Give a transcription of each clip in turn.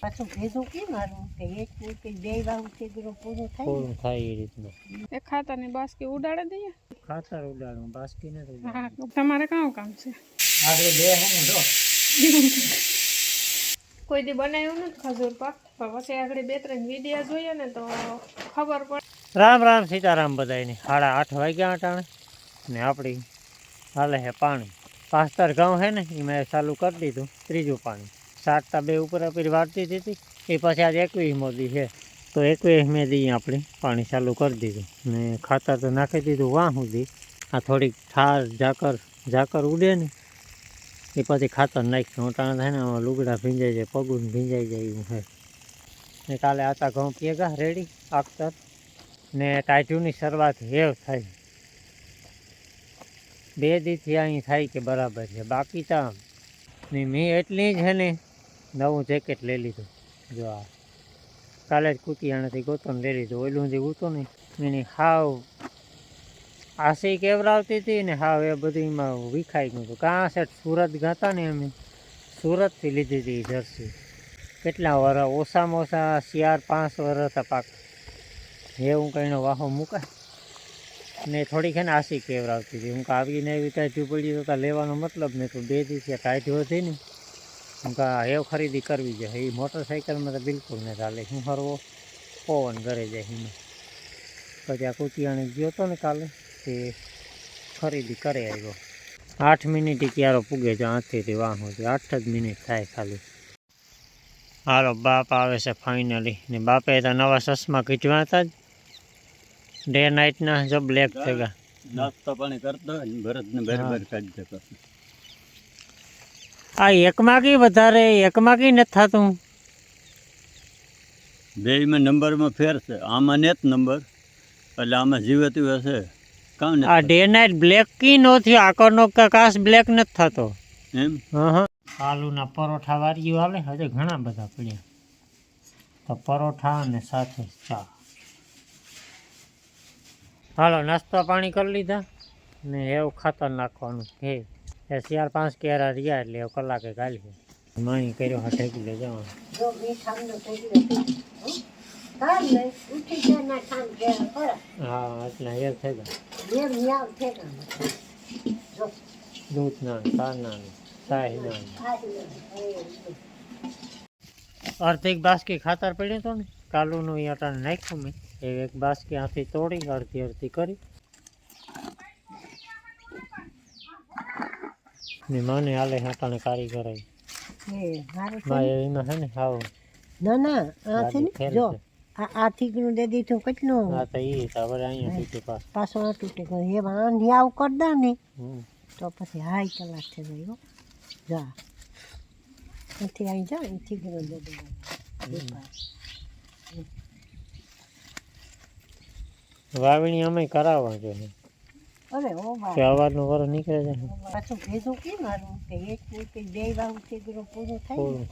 પાછું ભેજું કેમ મારું કે એક કે બે વાવું સીધું પૂરું થાય એ રીતનું એક ખાતરની બાસ્કી ઉડાડી દઈએ. ખાતર ઉડાડું બાસ્કી નથી હા તમારે કામ કામ છે આગળ બે હે ને જો કોઈ દી બનાવ્યું નથી ખજૂર પાક પણ પછી આગળ 2-3 વિડિયા જોઈએ ને તો ખબર પડે. રામ રામ સીતારામ બધાયને 8:30 વાગ્યા અટાણે ને આપણી હાલે હે પાણી 5 ઘઉં હે ને એ મેં ચાલુ કરી દીધું ત્રીજું પાણી સાતતા બે ઉપર આપણી વાળતી હતી એ પછી આજે 21 મોદી છે તો 21 દી આપણે પાણી ચાલુ કરી દીધું ને ખાતર તો નાખી દીધું વાં સુધી આ થોડીક ઠાર ઝાકર ઉડે ને એ પછી ખાતર નાખ્યું અટાણે થાય ને લુગડા ભીંજાઈ જાય પગું ભીંજાઈ જાય એવું છે ને કાલે આતા ઘઉં પીએગા રેડી આખતર ને ટાઈટુની શરૂઆત હેવ થાય 2 દીથી અહીં થાય કે બરાબર છે બાકી તો ને મેં એટલી જ છે ને નવું જેકેટ લઈ લીધું જો આ કાલે જ કુતિયાણાથી ગોતન લઈ લીધું ઓયલું જે ઉતું ને એની હાવ આસી કેવરાવતી હતી ને હાવ એ બધીમાં વિખાઈ ગયું હતું કાં સેટ સુરત ગાતા ને અમે સુરતથી લીધી હતી જર્સી કેટલા વર્ષ ઓછામાં ઓછા 4-5 વર્ષ હતા પાક એવું કંઈનો વાહો મુકાય ને થોડીક છે ને આસી કેવરાવતી હતી હું આવીને એવી ટાઈટ પડી તો લેવાનો મતલબ નહીં તો 2 દિવસે ટાઈટ હતી ને હું એવું ખરીદી કરવી જોઈએ એ મોટરસાઇકલમાં તો બિલકુલ નહીં ચાલે હું હરવો પવન ઘરે જાય એમાં પછી આ કુતિયાણે ગયો હતો ને કાલે તે ખરીદી કરે આવ્યો 8 મિનિટ ક્યારો પૂગે છે આથી વાહોથી 8 જ મિનિટ થાય ખાલી. હાલો બાપ આવે છે ફાઇનલી ને બાપે તો નવા ચશ્મા કીધવા હતા જ ડે નાઇટના જો બ્લેક થઈ ગયા નાસ્તો પાણી કરતો ભરતને બરાબર કાઢી દેતો આ એકમાં કી વધારે એકમાં કી નથી થતું બેયમાં નંબરમાં ફેર છે આમાં નેત નંબર એટલે આમાં જીવતું હશે કામ ને આ ડે નાઇટ બ્લેક કી નો થયો આકોનો કાશ બ્લેક નથી થતો એમ હા આલુના પરોઠા વાર્યું હાલે હજે ઘણા બધા પડ્યા તો પરોઠા અને સાથે ચા હાલો નાસ્તા પાણી કરી લીધા ને એવું ખાતર નાખવાનું હે 4-5 કેરા રહ્યા એટલે એવું કલાકે ગાલી માણી કર્યો હા ઢેકી લે જવાનું જો મીઠાનો થઈ કાલ ને ઉઠી જાય ના ખાન ગયા ખરા હા એટલે એ થઈ ગયા એમ યાવ થઈ જો દૂધ ના ચા ના ચાય ના અર્ધિક બાસ્કી ખાતર પડ્યું તો ને કાલુનું એ અટાણે નાખ્યું મેં એક બાસ્કી આથી તોડી અડધી કરી ને મને હાલે અટાણે કારીગર એમાં છે ને હાવ ના આ છે ને જો આ થીકનું દે દીધું કેટલું હા તો એ હવે અહીંયા તૂટે પાછો આ તૂટે એ વાંધી આવું કર દે ને તો પછી હાઈ કલાક થઈ ગયો જા અહીંથી આવી જા અહીંથી દે દે વાવણી અમે કરાવવા જોઈએ અરે ઓ કે અવારનું વર નીકળે છે પાછું ભેજું કેમ મારું કે એક કે બે વાવું સીધું પૂરું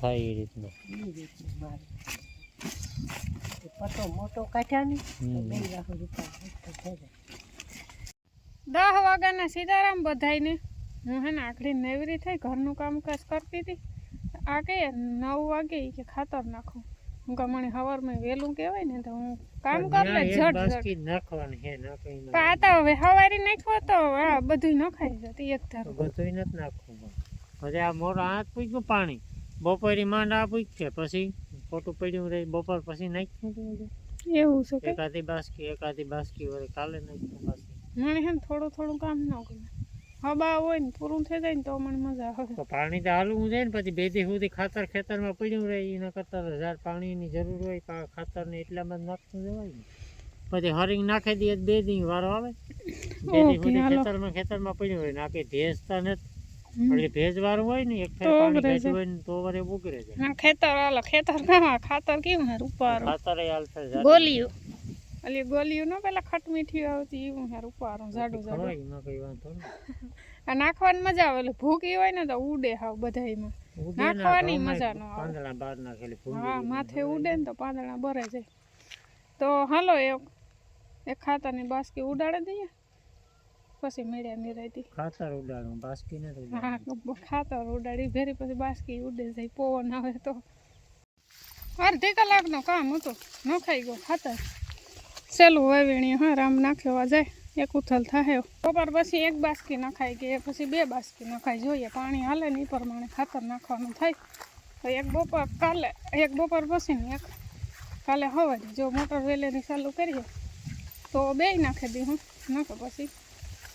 થાય એ રીતનું મારું પતો મોટો કાઢ્યા ને 2 વાહુ રૂપિયા થઈ જાય 10 વાગ્યાના સીતારામ બધાયને હું હે ને આખડી નેવરી થઈ ઘરનું કામકાજ કરતી હતી આ કે 9 વાગે કે ખાતર નાખું હું કે મને સવારમાં વહેલું કહેવાય ને તો હું કામ કરલે ઝટ નાખવાની હે નાખી આ તો હવે સવારી નાખવા તો આ બધું નખાઈ જતી એક ધારું બધું નથી નાખવું હવે આ મોરો હાથ પૂછ્યું પાણી બપોરી માંડ આ પૂછશે પછી ખોટું પડ્યું રહી બપોર પછી નાખ્યું એવું છે કે એકાદી બાસ્કી વળે કાલે નાખ્યું પાછી મને હે થોડું કામ ન ગમે હબા હોય ને પૂરું થઈ જાય ને તો મને મજા આવે તો પાણી તો હાલવું જાય ને પછી 2 દી સુધી ખાતર ખેતરમાં પડ્યું રહે એના કરતાં 1000 પાણીની જરૂર હોય ખાતરને એટલામાં જ નાખતું જવાય ને પછી હરિંગ નાખી દઈએ 2 દી વારો આવે 2 દી સુધી ખેતરમાં પડ્યું રહે નાખી ભેજતા નથી એટલે ભેજવાળું હોય ને એક ફેર પાણી ભેજવું હોય ને તો વરે ઉગરે જાય હા ખાતર કેવું હે રૂપારું ખાતર હાલશે ગોલિયું અલી ગોલિયું ન પેલા ખટ મીઠી આવતી એવું હે રૂપારું જાડું એમાં કઈ વાંધો નહીં આ નાખવાની મજા આવે એટલે ભૂકી હોય ને તો ઉડે હાવ બધાયમાં નાખવાની મજા ન આવે પાંદડા બહાર નાખેલી હા માથે ઉડે ને તો પાંદડા બરે જાય તો હાલો એક ખાતરની બાસ્કી ઉડાડી દઈએ પછી મેળ્યા નિરાયતી ખાતર ઉડાડું બાસ્કી નથી હા ખાતર ઉડાડી ભેરી પછી બાસ્કી ઉડે જાય પવન આવે તો અડધી કલાકનું કામ હતું, નખાઈ ગયો ખાતર. સહેલું વાવીણી હા રામ નાખ્યો જાય, એક ઉથલ થાય. બપોર પછી એક બાસકી નખાઈ ગઈ, પછી 2 બાસકી નખાઈ. જોઈએ પાણી હાલે ને એ પ્રમાણે ખાતર નાખવાનું થાય. તો એક બપોર કાલે, એક બપોર પછી ને એક કાલે સવારે. જો મોટર વેલેની ચાલુ કરીએ તો 2 નાખી દી હું, નકર પછી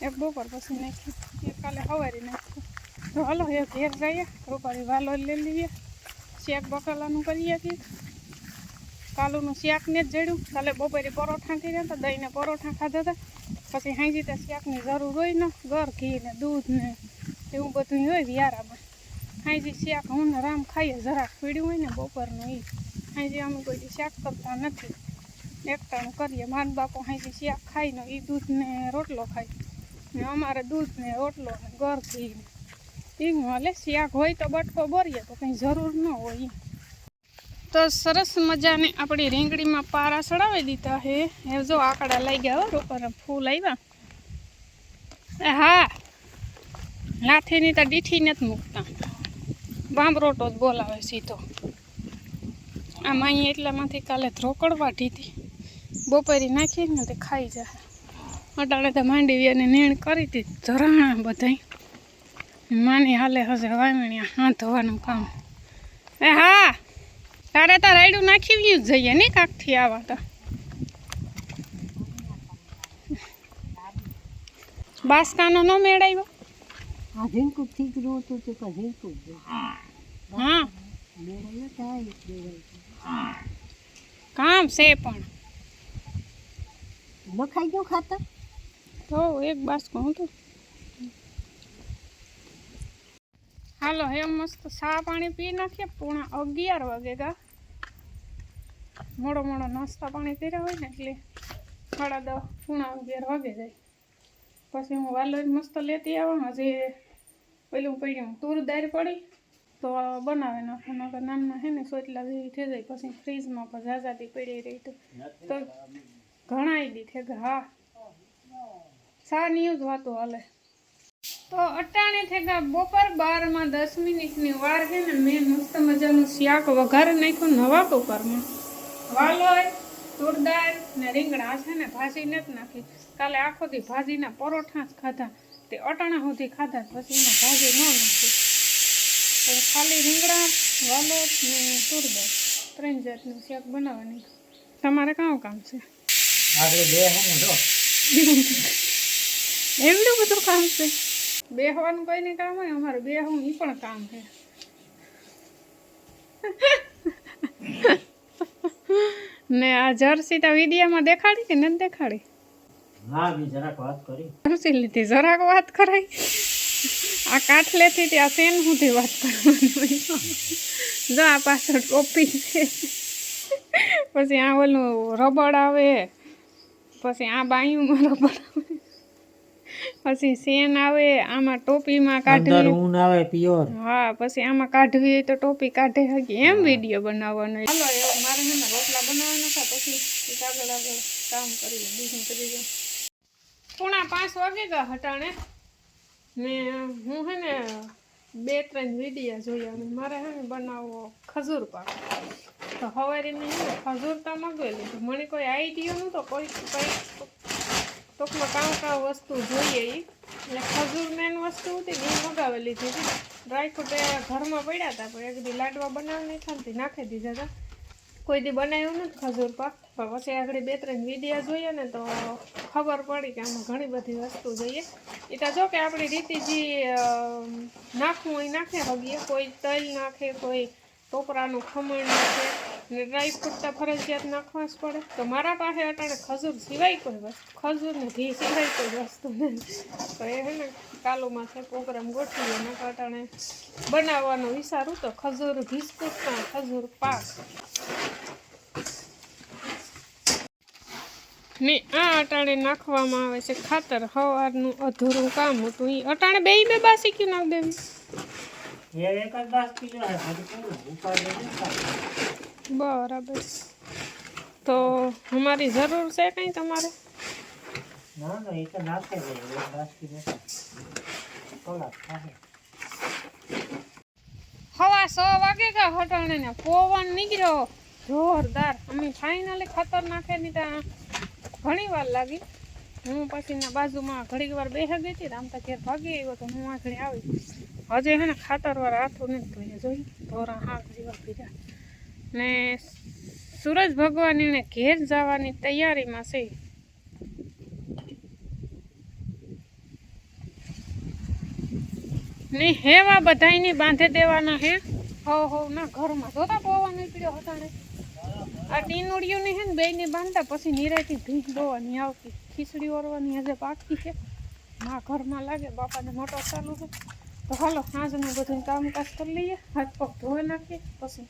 એક બપોર પછી નાખી, એક કાલે સવારે નાખી. તો હાલો એક ઘેર જઈએ, રૂપારી વાલો લઈ લઈએ, શેક બકાલાનું કરીએ કે કાલુનું શાક ને જ જડ્યું. કાલે બપોરે પરોઠા કર્યા હતા, દહીંને પરોઠા ખાધા હતા. પછી હાંજી તો શાકની જરૂર હોય ને, ગર ઘી ને દૂધ ને એવું બધું હોય વિયારામાં. હાંજી શાક હું ને રામ ખાઈએ, જરાક પીડ્યું હોય ને બપોરનું એ. હાંજી અમે કોઈ શાક કરતા નથી, એકટાણું કરીએ. માન બાપો હાંજી શાક ખાઈને એ દૂધ ને રોટલો ખાય ને અમારે દૂધ ને રોટલો ને ગર ઘી ને એવું હાલે. શાક હોય તો બટકો બોરીએ તો કંઈ જરૂર ન હોય. તો સરસ મજાને આપણી રીંગણીમાં પારા ચડાવી દીધા હે. એ જો આકડા લઈ ગયા હો, ઉપર ફૂલ આવ્યા. હા, લાઠીની તો દીઠી નથી મૂકતા, બાંબરોટો જ બોલાવે સીધો. આમાં અહીંયા એટલામાંથી કાલે ધ્રોકડ વાઢી હતી, બપોરી નાખી ને તે ખાઈ જાય. અટાણે તો માંડવીને નીણ કરી હતી, ધરાણા બધાય માની હાલે હશે વાવણીયા હાથ ધોવાનું કામ. હા, તારે તો રાયડું નાખી જ જઈએ ને કાકથી આવા તો. બાસકાનો ન મેળાવ્યો. આ ઝીણકું ઠીક રહ્યું હતું તે પણ ઝીણકું જ હા મેળાયો થાય કામ છે પણ નખાઈ ગયું ખાતર. તો એક બાસકો હતું. હાલો હે મસ્ત ચા પાણી પી નાખીએ. 11:30 વાગે ગા મોડો નાસ્તા પાણી કર્યા હોય ને એટલે 10:30 11 વાગે જાય. પછી હું વાલો મસ્ત લેતી આવું. હજી પેલું પડ્યું તુર દાળ પડી તો બનાવે નાખો, નાના હે ને સોટલા જેવી થઈ જાય. પછી ફ્રીજમાં પણ ઝાઝાથી પડી રહી તો ઘણાઈ દી થઈ ગયા. હા, ચા ની જ વાતો હાલે. તો અટાણે થઈ ગયા બપોર 12:10 વાર છે ને. મેં મસ્ત મજાનું શાક વઘારી નાખ્યું નવા કુકરમાં. વાલોય તુર દાળ ને રીંગણા છે ને ભાજી નથી નાખી. કાલે આખો દી ભાજીના પરોઠા જ ખાધા, તે અટાણા સુધી ખાધા, પછી એમાં ભાજી ન નાખી. તો ખાલી રીંગણા વાલો ને તુર દાળ 3 જાતનું શાક બનાવવાની. તમારે કામ છે? એવડું બધું કામ છે? બેહવાનું કોઈ નહીં કામ હોય, અમારે બેહવું એ પણ કામ છે. ને આ જર્સી તો વિડીયોમાં દેખાડી કે નથી દેખાડી? હા, બી જરાક વાત કરી. જર્સી લીધી, જરાક વાત કરાય. આ કાઠલેથી ત્યાં સેન સુધી વાત કરવાની હોય. જો આ પાછળ ટોપી છે, પછી આ ઓલું રબડ આવે, પછી આ બાયુમાં રબડ આવે, પછી સેન આવે, આમાં ટોપીમાં કાઢવી ઊન આવે પ્યોર. હા, પછી આમાં કાઢવી હોય તો ટોપી કાઢે હકી એમ વિડીયો બનાવવાનો. હાલો એવું મારે છે ને રોટલા બનાવવાના હતા, પછી આગળ કામ કરીએ, બીજું કરી દઉં. 4:30 વાગે ગયા હટાણે ને હું છે ને 2-3 વિડીયો જોયા. મારે છે ને બનાવવો ખજૂર પાક. તો સવારીને ખજૂર તો મગવેલી, મને કોઈ આઈડિયો નહોતો, કોઈ ટૂંકમાં કામ વસ્તુ જોઈએ એ. એટલે ખજૂર મેન વસ્તુ હતી ને એ મગાવેલી હતી. ડ્રાયફ્રૂટ ઘરમાં પડ્યા હતા, પણ એક દી લાડવા બનાવી નાખ્યા નાખી દીધા હતા. કોઈ દી બનાવ્યું નથી ખજૂર પાક. પણ પછી આગળ 2-3 વિડીયો જોઈએ ને તો ખબર પડી કે આમાં ઘણી બધી વસ્તુ જોઈએ. એ તો જો કે આપણી રીતે જે નાખવું એ નાખે હગીએ. કોઈ તલ નાખે, કોઈ ટોપરાનું ખમણ નાખે ને ડ્રાયફ્રૂટ તો ફરજિયાત નાખવા જ પડે. તો મારા પાસે અટાણે ખજૂર સિવાય કોઈ વસ્તુ, ખજૂર ને ઘી સિવાય કોઈ વસ્તુ નથી. તો એ છે ને કાલુમાં છે પ્રોગ્રામ ગોઠવીએ ને અટાણે બનાવવાનો વિચારું તો ખજૂર બિસ્કુટનો ખજૂર પાક ને આ અટાણે નાખવામાં આવે છે ખાતર. સવારનું અધૂરું કામ હતું એ અટાણે બે બાસી ક્યું નાખ દેવી. બરાબર. તો અમારી જરૂર છે કઈ તમારે? ના ના, એ તો નાખે છે. હવા 6 વાગે ગયા હટાણે ને પવન નીકળ્યો જોરદાર. અમે ફાઇનલી ખાતર નાખેની ત્યાં ઘણી વાર લાગી. હું પછી ના બાજુમાં ઘડીક વાર બેસી ગઈ હતી. આમ તો ઘેર ભાગી આવ્યો તો હું આગળ આવી. હજે હે ને ખાતરવાળા હાથો નથી ધોયા જોઈ. ધોરા હા ઘડી વાર પીધા ને સૂરજ ભગવાન એને ઘેર જવાની તૈયારીમાં છે. ને હેવા બધાયની બાંધે દેવાના હે. હો ના ઘરમાં જોતા પવન નીકળ્યો હતા ને આ ટીનુડિયું હે ને બેયને બાંધતા પછી નિરાયથી ભીંસ દોવાની આવતી. ખીચડી ઓરવાની હજે બાકી છે. માં ઘરમાં લાગે બાપાને મોટર ચાલુ છે. તો હાલો આજનું બધું કામકાજ કરી લઈએ. હાથ પગ ધોઈ નાખીએ પછી